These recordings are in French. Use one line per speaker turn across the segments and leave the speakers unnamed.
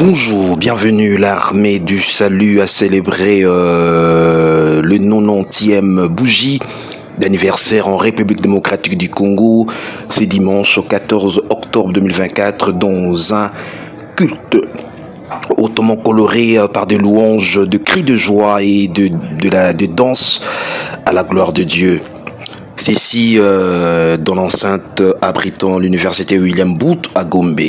Bonjour, bienvenue. L'armée du salut a célébré le 90e bougie d'anniversaire en République démocratique du Congo ce dimanche 14 octobre 2024 dans un culte hautement coloré par des louanges, de cris de joie et de danse à la gloire de Dieu. Ceci dans l'enceinte abritant l'université William Booth à Gombe.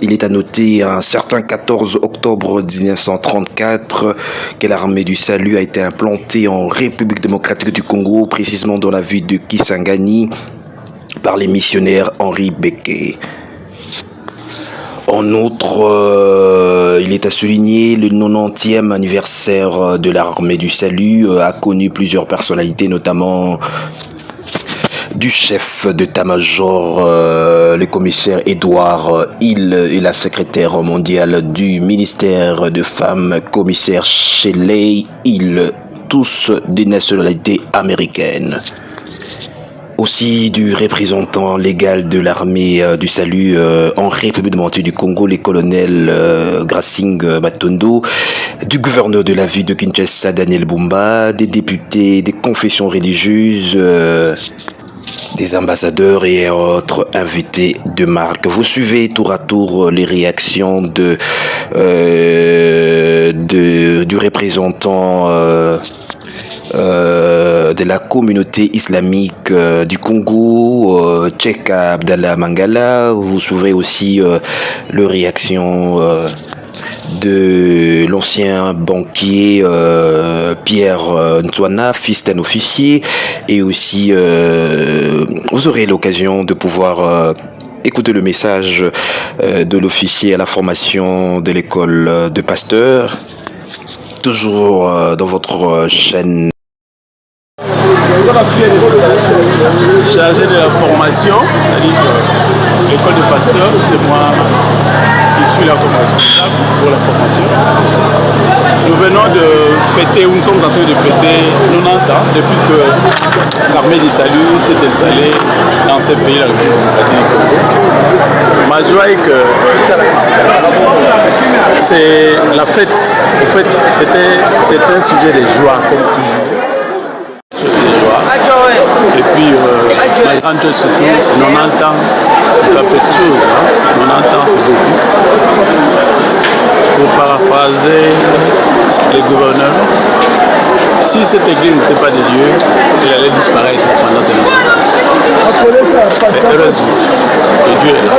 Il est à noter un certain 14 octobre 1934 que l'armée du salut a été implantée en République démocratique du Congo, précisément dans la ville de Kisangani, par les missionnaires Henri Becquet. En outre, il est à souligner le 90e anniversaire de l'armée du salut a connu plusieurs personnalités, notamment du chef d'état-major, le commissaire Édouard Hill, et la secrétaire mondiale du ministère de Femmes, commissaire Shelley Hill, tous de nationalité américaine. Aussi du représentant légal de l'armée du salut en République démocratique du Congo, le colonel Gracing Batondo, du gouverneur de la ville de Kinshasa, Daniel Bumba, des députés, des confessions religieuses, des ambassadeurs et autres invités de marque. Vous suivez tour à tour les réactions du représentant de la communauté islamique du Congo, Cheikh Abdallah Mangala. Vous suivrez aussi les réactions de l'ancien banquier Pierre Ntwana, fils d'un officier, et aussi vous aurez l'occasion de pouvoir écouter le message de l'officier à la formation de l'école de pasteur, toujours dans votre chaîne.
Chargé de la formation, c'est-à-dire l'école de pasteur, c'est moi qui suis là comme responsable pour la formation. Nous venons de fêter, nous sommes en train de fêter 90 ans depuis que l'armée du salut s'est installée dans ce pays, la République démocratique du Congo. Ma joie est que c'est la fête. En fait, c'est un sujet de joie comme toujours. Et puis, ma grande surtout, 90 ans, c'est pas peu de choses. 90 ans, c'est beaucoup. Pour paraphraser les gouverneurs, si cette église n'était pas de Dieu, elle allait disparaître pendant ces 90 ans. Mais heureusement, Dieu est là.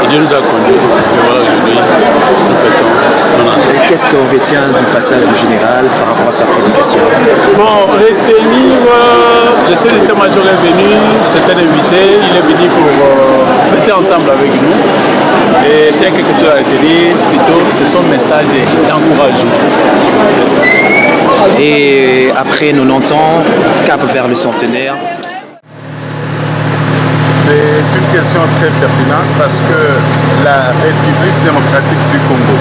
Et Dieu nous a conduits. Et voilà, aujourd'hui, nous fêtons 90 ans.
Qu'est-ce qu'on retient du passage du général par rapport à sa prédication?
Bon, retenir, le chef d'état-major est venu, c'est un invité, il est venu pour fêter ensemble avec nous. Et s'il y a quelque chose à retenir, plutôt, c'est son message d'encouragement.
Et après 90 ans, cap vers le centenaire.
C'est une question très pertinente parce que la République démocratique du Congo,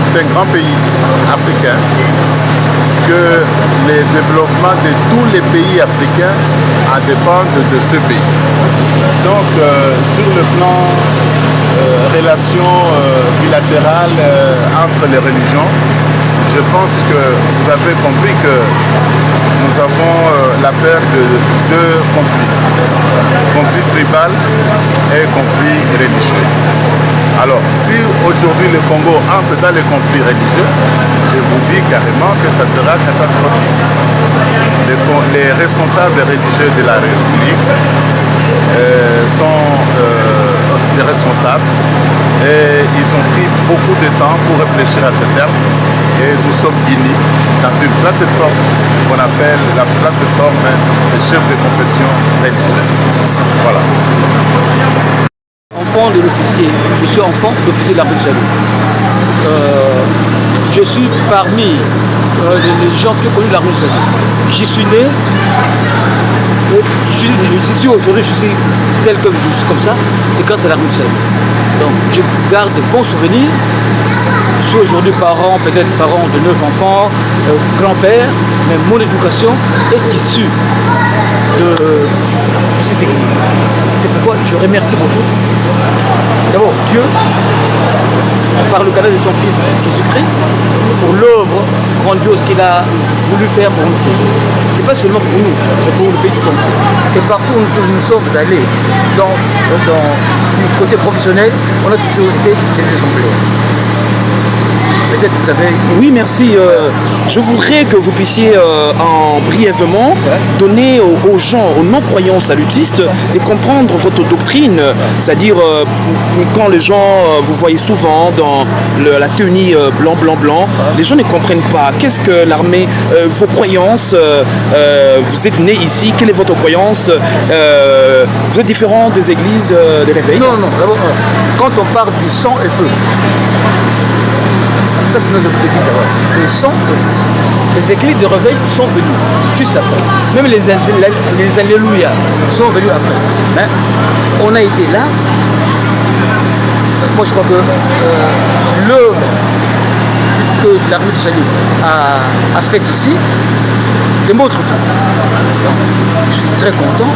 c'est un grand pays africain, que le développement de tous les pays africains en dépendent de ce pays. Donc sur le plan relations bilatérales entre les religions, je pense que vous avez compris que nous avons la peur de deux conflits. Conflit tribal et conflit religieux. Alors, si aujourd'hui le Congo entre dans les conflits religieux, je vous dis carrément que ça sera catastrophique. Les responsables religieux de la République sont des responsables et ils ont pris beaucoup de temps pour réfléchir à ce terme et nous sommes unis dans une plateforme qu'on appelle la plateforme des chefs de confession religieuse. Voilà.
Enfant de l'officier, je suis enfant d'officier de l'armée du salut. Je suis parmi les gens qui ont connu l'armée du salut. J'y suis né. Si aujourd'hui je suis tel que je suis comme ça, c'est grâce à l'armée du salut. Donc je garde de bons souvenirs. Je suis aujourd'hui parent, peut-être parent de 9 enfants, grand-père, mais mon éducation est issue de cette église. C'est pourquoi je remercie beaucoup. D'abord Dieu, par le canal de son Fils Jésus-Christ, pour l'œuvre grandiose qu'il a voulu faire pour nous. C'est pas seulement pour nous, mais pour le pays tout entier. Et partout où nous sommes allés, du côté professionnel, on a toujours été des exemplaires. Peut-être vous avez...
Oui, merci. Je voudrais que vous puissiez brièvement donner aux gens, aux non-croyants salutistes, de comprendre votre doctrine. C'est-à-dire, quand les gens, vous voyez souvent dans la tenue blanc, blanc, blanc, les gens ne comprennent pas. Qu'est-ce que l'armée, vos croyances, vous êtes né ici, quelle est votre croyance? Vous êtes différent des églises de réveil?
Non, non. D'abord, quand on parle du sang et feu, ça c'est notre église d'abord. Le sang de feu. Les églises de réveil sont venues juste après. Même les Alléluia sont venus après. Mais on a été là. Moi je crois que l'œuvre que l'armée du salut a faite ici démontre tout. Donc, je suis très content.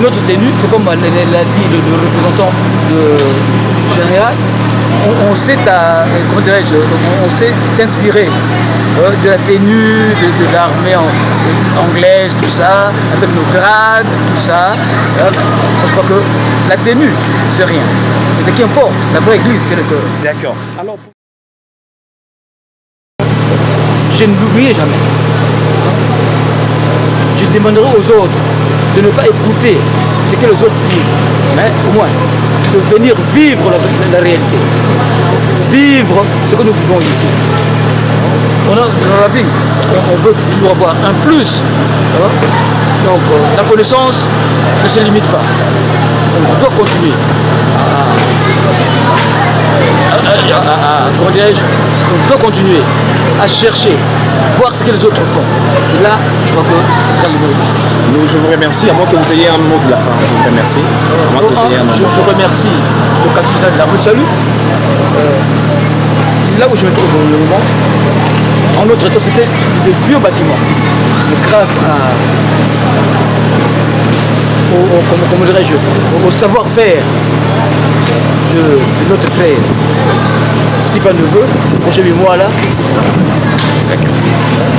Notre tenue, c'est comme l'a dit le représentant du général, on s'est inspiré de la tenue de l'armée anglaise, tout ça, avec nos grades, tout ça. Je crois que la tenue, c'est rien. Mais ce qui importe, la vraie église, c'est le cœur.
D'accord. Alors,
je ne l'oublierai jamais. Je demanderai aux autres de ne pas écouter ce que les autres disent, mais au moins de venir vivre la réalité, vivre ce que nous vivons ici. On a dans la vie, on veut toujours avoir un plus. Donc la connaissance ne se limite pas. On doit continuer comment dirais-je, on doit continuer à chercher, voir ce que les autres font. Et là, je crois que ce sera le bon.
je vous remercie, à moins que vous ayez un mot de la fin. Je vous remercie. À moins que vous ayez un mot.
Je remercie le capitaine de la rue Salut. Là où je me trouve au moment, en notre temps, c'était des vieux bâtiments. Mais grâce au savoir-faire de notre frère Sipa Neveu, projet moi là.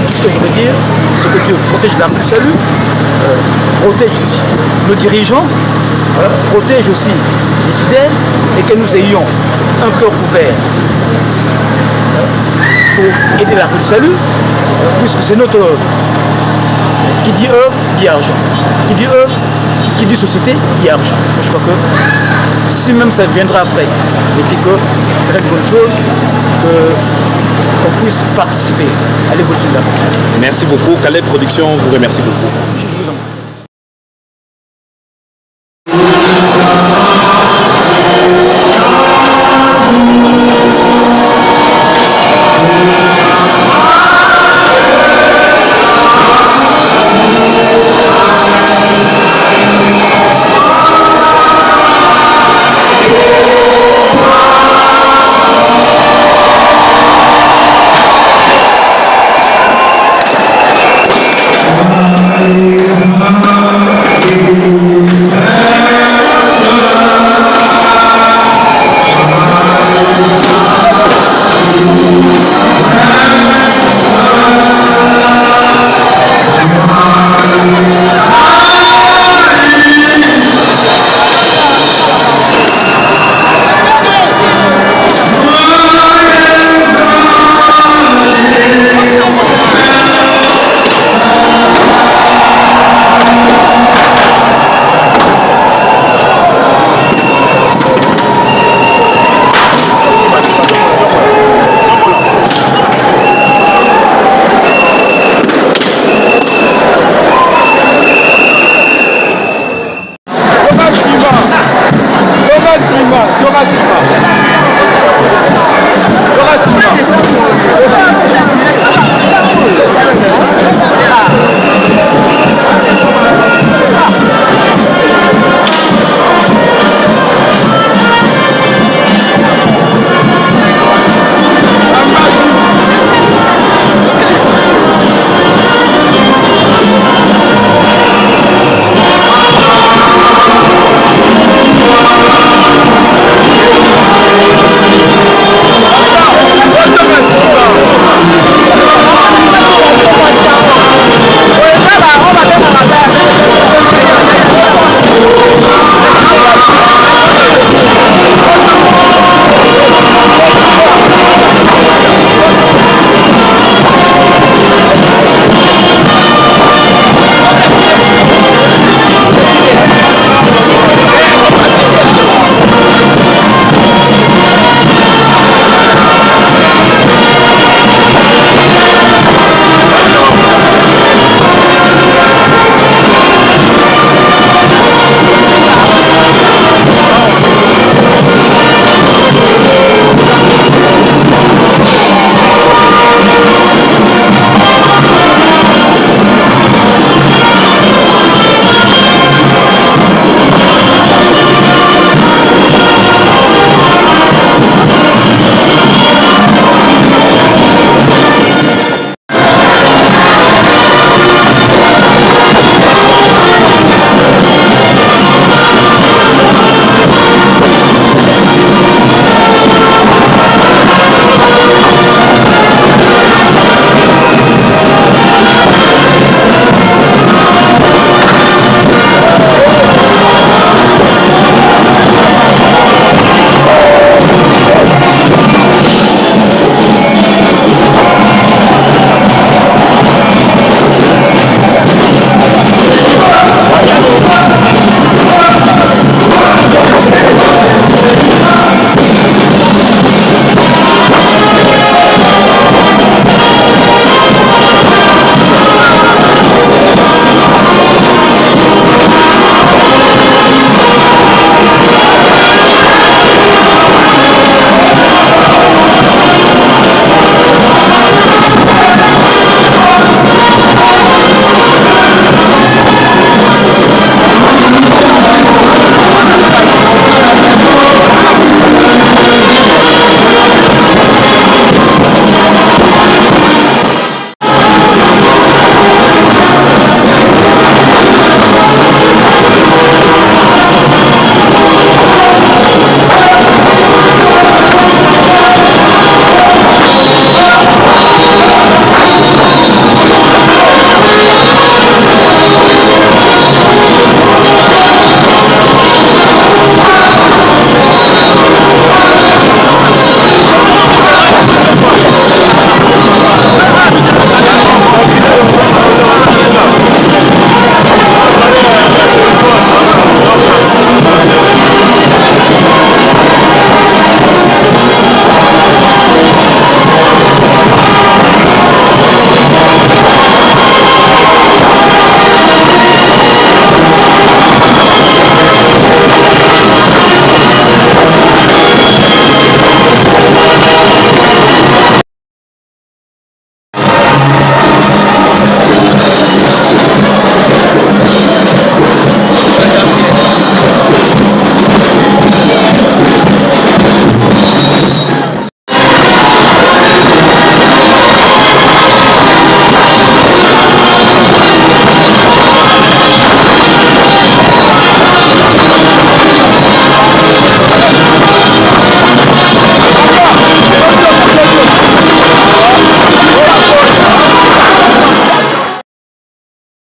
Tout ce que je veux dire, c'est que Dieu protège l'arme du salut, protège nos dirigeants, protège aussi les fidèles, et que nous ayons un cœur ouvert pour aider l'arme du salut, puisque c'est notre œuvre. Qui dit œuvre, dit argent. Qui dit œuvre, qui dit société, dit argent. Je crois que si même ça viendra après, mais que ce serait une bonne chose qu'on puisse participer à l'évolution de la personne.
Merci beaucoup. Calais Production vous remercie beaucoup.